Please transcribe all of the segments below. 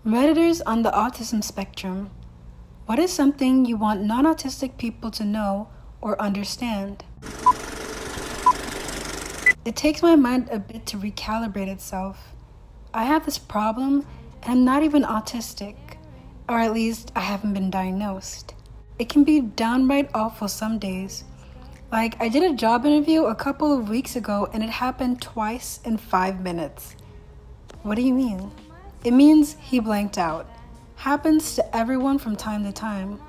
Redditors on the autism spectrum. What is something you want non-autistic people to know or understand? It takes my mind a bit to recalibrate itself. I have this problem and I'm not even autistic, or at least I haven't been diagnosed. It can be downright awful some days. Like, I did a job interview a couple of weeks ago and it happened twice in 5 minutes. What do you mean? It means he blanked out. Happens to everyone from time to time.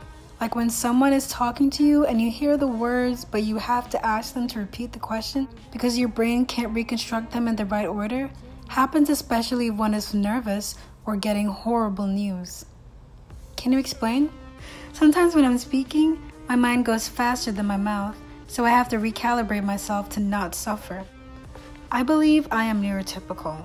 Like when someone is talking to you and you hear the words, but you have to ask them to repeat the question because your brain can't reconstruct them in the right order. Happens especially if one is nervous or getting horrible news. Can you explain? Sometimes when I'm speaking, my mind goes faster than my mouth, so I have to recalibrate myself to not suffer. I believe I am neurotypical,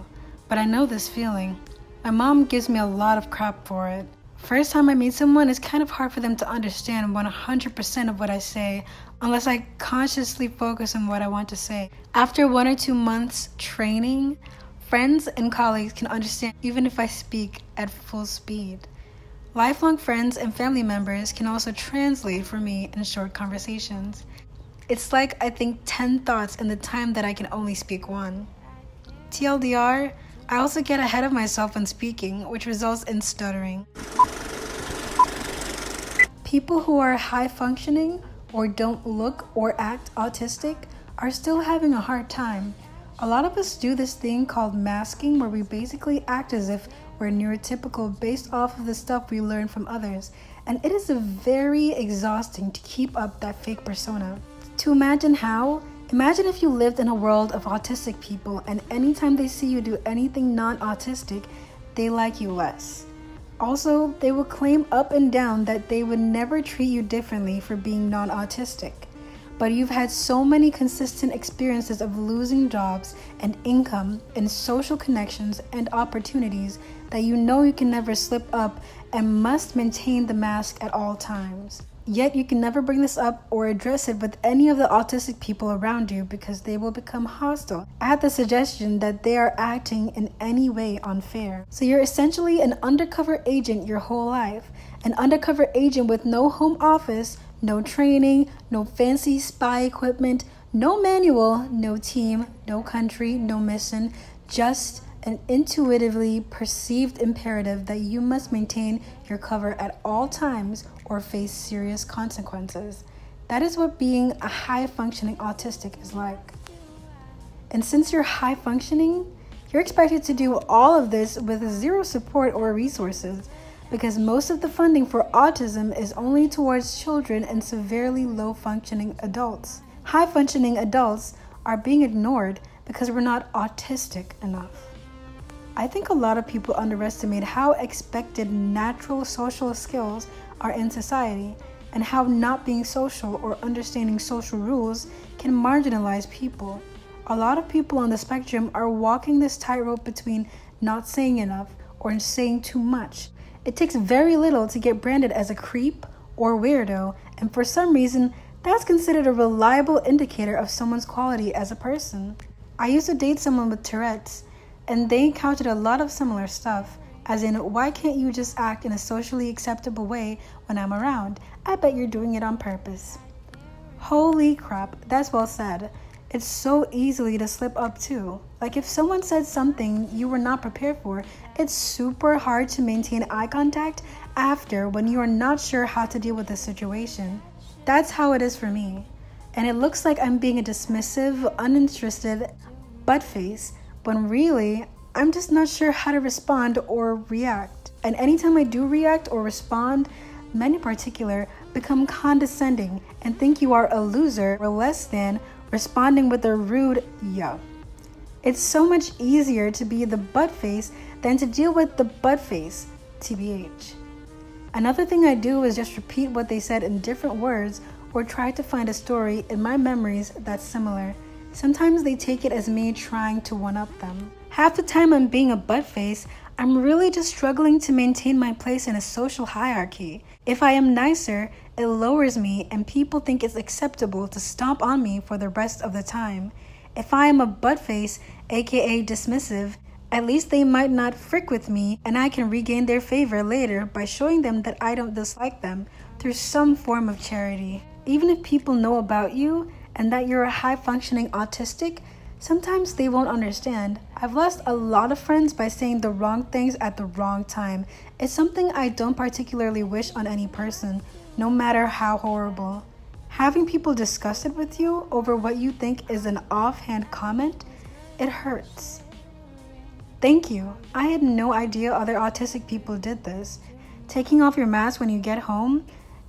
but I know this feeling. My mom gives me a lot of crap for it. First time I meet someone, it's kind of hard for them to understand 100% of what I say unless I consciously focus on what I want to say. After 1 or 2 months training, friends and colleagues can understand even if I speak at full speed. Lifelong friends and family members can also translate for me in short conversations. It's like I think 10 thoughts in the time that I can only speak 1. TLDR, I also get ahead of myself when speaking, which results in stuttering. People who are high functioning or don't look or act autistic are still having a hard time. A lot of us do this thing called masking, where we basically act as if we're neurotypical based off of the stuff we learn from others, and it is very exhausting to keep up that fake persona. To imagine how, imagine if you lived in a world of autistic people and anytime they see you do anything non-autistic, they like you less. Also, they will claim up and down that they would never treat you differently for being non-autistic. But you've had so many consistent experiences of losing jobs and income and social connections and opportunities that you know you can never slip up and must maintain the mask at all times. Yet you can never bring this up or address it with any of the autistic people around you because they will become hostile at the suggestion that they are acting in any way unfair. So you're essentially an undercover agent your whole life. An undercover agent with no home office, no training, no fancy spy equipment, no manual, no team, no country, no mission, just an intuitively perceived imperative that you must maintain your cover at all times or face serious consequences. That is what being a high-functioning autistic is like. And since you're high-functioning, you're expected to do all of this with zero support or resources, because most of the funding for autism is only towards children and severely low-functioning adults. High-functioning adults are being ignored because we're not autistic enough. I think a lot of people underestimate how expected natural social skills are in society and how not being social or understanding social rules can marginalize people. A lot of people on the spectrum are walking this tightrope between not saying enough or saying too much. It takes very little to get branded as a creep or weirdo, and for some reason, that's considered a reliable indicator of someone's quality as a person. I used to date someone with Tourette's, and they encountered a lot of similar stuff, as in, why can't you just act in a socially acceptable way when I'm around? I bet you're doing it on purpose. Holy crap, that's well said. It's so easily to slip up too. Like if someone said something you were not prepared for, it's super hard to maintain eye contact after when you are not sure how to deal with the situation. That's how it is for me. And it looks like I'm being a dismissive, uninterested butt face, when really, I'm just not sure how to respond or react. And anytime I do react or respond, men in particular become condescending and think you are a loser or less than, responding with a rude yeah. It's so much easier to be the butt face than to deal with the butt face, TBH. Another thing I do is just repeat what they said in different words or try to find a story in my memories that's similar. Sometimes they take it as me trying to one-up them. Half the time I'm being a butt face, I'm really just struggling to maintain my place in a social hierarchy. If I am nicer, it lowers me and people think it's acceptable to stomp on me for the rest of the time. If I am a butt face, aka dismissive, At least they might not frick with me, and I can regain their favor later by showing them that I don't dislike them through some form of charity. Even if people know about you and that you're a high-functioning autistic, sometimes they won't understand. I've lost a lot of friends by saying the wrong things at the wrong time. It's something I don't particularly wish on any person, no matter how horrible. Having people disgusted with you over what you think is an offhand comment, it hurts. Thank you. I had no idea other autistic people did this. Taking off your mask when you get home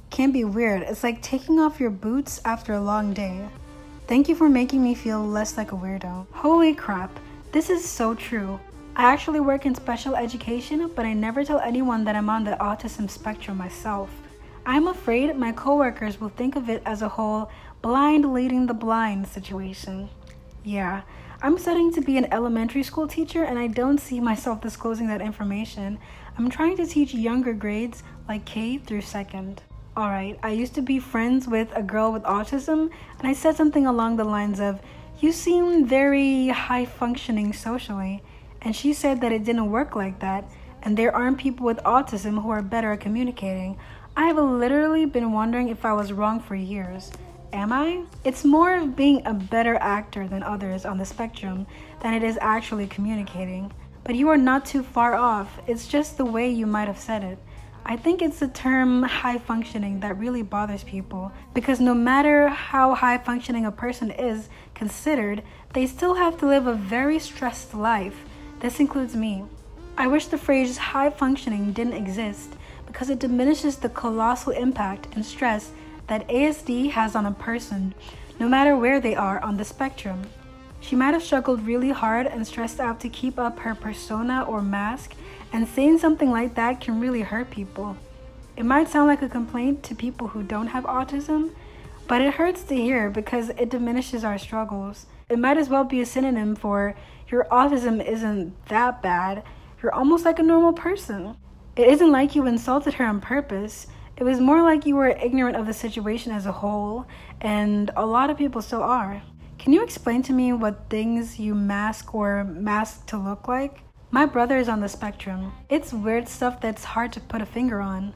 can be weird. It's like taking off your boots after a long day. Thank you for making me feel less like a weirdo. Holy crap, this is so true. I actually work in special education, but I never tell anyone that I'm on the autism spectrum myself. I'm afraid my coworkers will think of it as a whole blind leading the blind situation. Yeah, I'm studying to be an elementary school teacher and I don't see myself disclosing that information. I'm trying to teach younger grades like K through 2nd. Alright, I used to be friends with a girl with autism and I said something along the lines of, "You seem very high functioning socially." And she said that it didn't work like that and there aren't people with autism who are better at communicating. I have literally been wondering if I was wrong for years. Am I? It's more of being a better actor than others on the spectrum than it is actually communicating. But you are not too far off. It's just the way you might have said it. I think it's the term high functioning that really bothers people, because no matter how high functioning a person is considered, they still have to live a very stressed life. This includes me. I wish the phrase high functioning didn't exist because it diminishes the colossal impact and stress that ASD has on a person, no matter where they are on the spectrum. She might have struggled really hard and stressed out to keep up her persona or mask, and saying something like that can really hurt people. It might sound like a complaint to people who don't have autism, but it hurts to hear because it diminishes our struggles. It might as well be a synonym for, your autism isn't that bad, you're almost like a normal person. It isn't like you insulted her on purpose. It was more like you were ignorant of the situation as a whole, and a lot of people still are. Can you explain to me what things you mask or mask to look like? My brother is on the spectrum. It's weird stuff that's hard to put a finger on.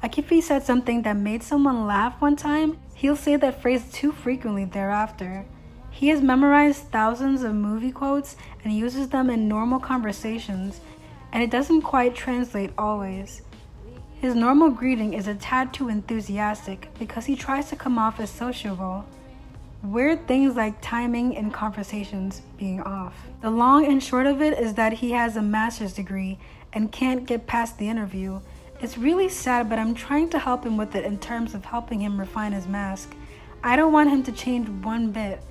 Like if he said something that made someone laugh one time, he'll say that phrase too frequently thereafter. He has memorized thousands of movie quotes and uses them in normal conversations, and it doesn't quite translate always. His normal greeting is a tad too enthusiastic because he tries to come off as sociable. Weird things like timing and conversations being off. The long and short of it is that he has a master's degree and can't get past the interview. It's really sad, but I'm trying to help him with it in terms of helping him refine his mask. I don't want him to change one bit,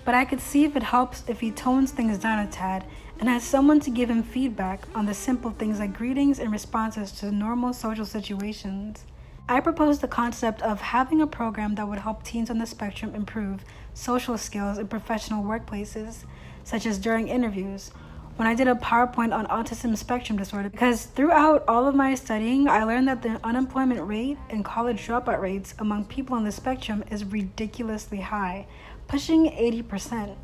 but I could see if it helps if he tones things down a tad and has someone to give him feedback on the simple things like greetings and responses to normal social situations. I proposed the concept of having a program that would help teens on the spectrum improve social skills in professional workplaces, such as during interviews, when I did a PowerPoint on autism spectrum disorder, because throughout all of my studying, I learned that the unemployment rate and college dropout rates among people on the spectrum is ridiculously high, pushing 80%.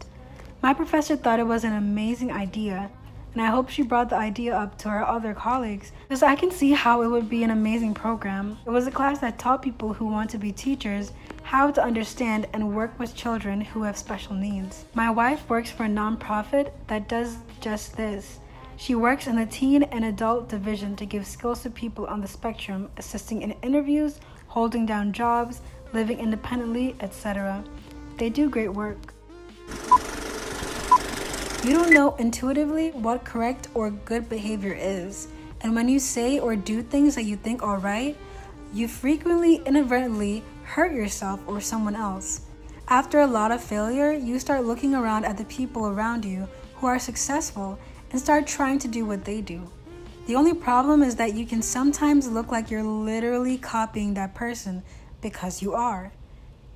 My professor thought it was an amazing idea, and I hope she brought the idea up to her other colleagues, because I can see how it would be an amazing program. It was a class that taught people who want to be teachers how to understand and work with children who have special needs. My wife works for a nonprofit that does just this. She works in the teen and adult division to give skills to people on the spectrum, assisting in interviews, holding down jobs, living independently, etc. They do great work. You don't know intuitively what correct or good behavior is, and when you say or do things that you think are right, you frequently inadvertently hurt yourself or someone else. After a lot of failure, you start looking around at the people around you who are successful and start trying to do what they do. The only problem is that you can sometimes look like you're literally copying that person because you are.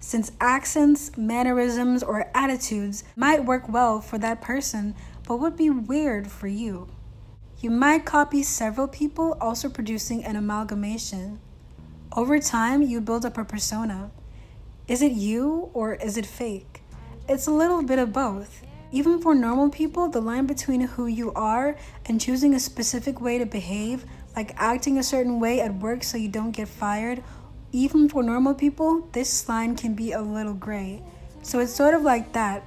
Since accents, mannerisms, or attitudes might work well for that person, but would be weird for you. You might copy several people, also producing an amalgamation. Over time, you build up a persona. Is it you or is it fake? It's a little bit of both. Even for normal people, the line between who you are and choosing a specific way to behave, like acting a certain way at work so you don't get fired, even for normal people, this line can be a little gray. So it's sort of like that,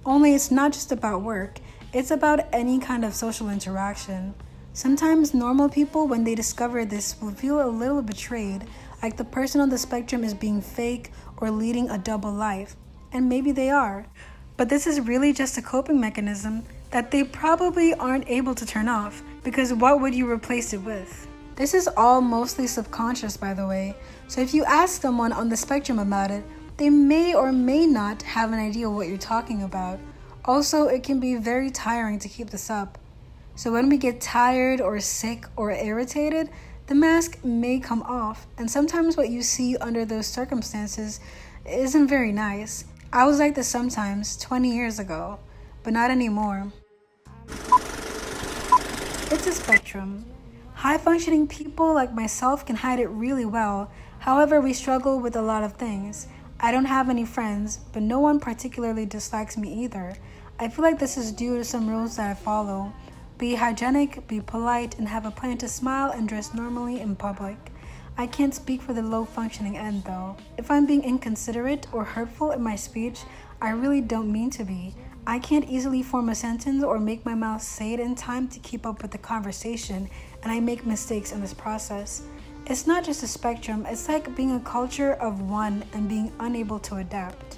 only it's not just about work, it's about any kind of social interaction. Sometimes normal people, when they discover this, will feel a little betrayed, like the person on the spectrum is being fake or leading a double life. And maybe they are. But this is really just a coping mechanism that they probably aren't able to turn off, because what would you replace it with? This is all mostly subconscious, by the way, so if you ask someone on the spectrum about it, they may or may not have an idea what you're talking about. Also, it can be very tiring to keep this up. So when we get tired or sick or irritated, the mask may come off, and sometimes what you see under those circumstances isn't very nice. I was like this sometimes 20 years ago, but not anymore. It's a spectrum. High-functioning people like myself can hide it really well. However, we struggle with a lot of things. I don't have any friends, but no one particularly dislikes me either. I feel like this is due to some rules that I follow. Be hygienic, be polite, and have a plan to smile and dress normally in public. I can't speak for the low-functioning end though. If I'm being inconsiderate or hurtful in my speech, I really don't mean to be. I can't easily form a sentence or make my mouth say it in time to keep up with the conversation, and I make mistakes in this process. It's not just a spectrum, it's like being a culture of one and being unable to adapt.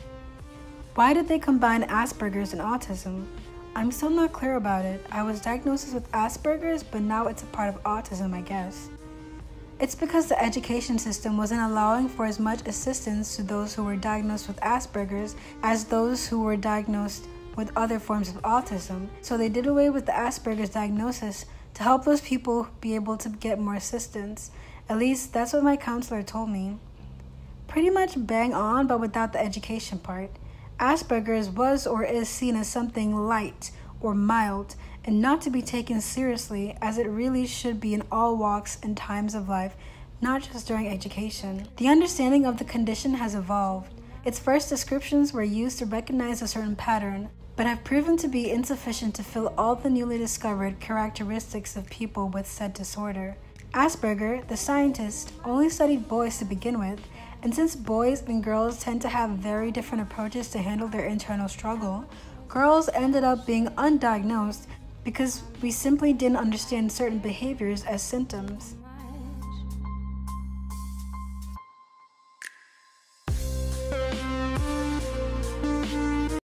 Why did they combine Asperger's and autism? I'm still not clear about it. I was diagnosed with Asperger's, but now it's a part of autism, I guess. It's because the education system wasn't allowing for as much assistance to those who were diagnosed with Asperger's as those who were diagnosed with other forms of autism. So they did away with the Asperger's diagnosis to help those people be able to get more assistance. At least that's what my counselor told me. Pretty much bang on, but without the education part. Asperger's was or is seen as something light or mild and not to be taken seriously, as it really should be in all walks and times of life, not just during education. The understanding of the condition has evolved. Its first descriptions were used to recognize a certain pattern, but have proven to be insufficient to fill all the newly discovered characteristics of people with said disorder. Asperger, the scientist, only studied boys to begin with, and since boys and girls tend to have very different approaches to handle their internal struggle, girls ended up being undiagnosed because we simply didn't understand certain behaviors as symptoms.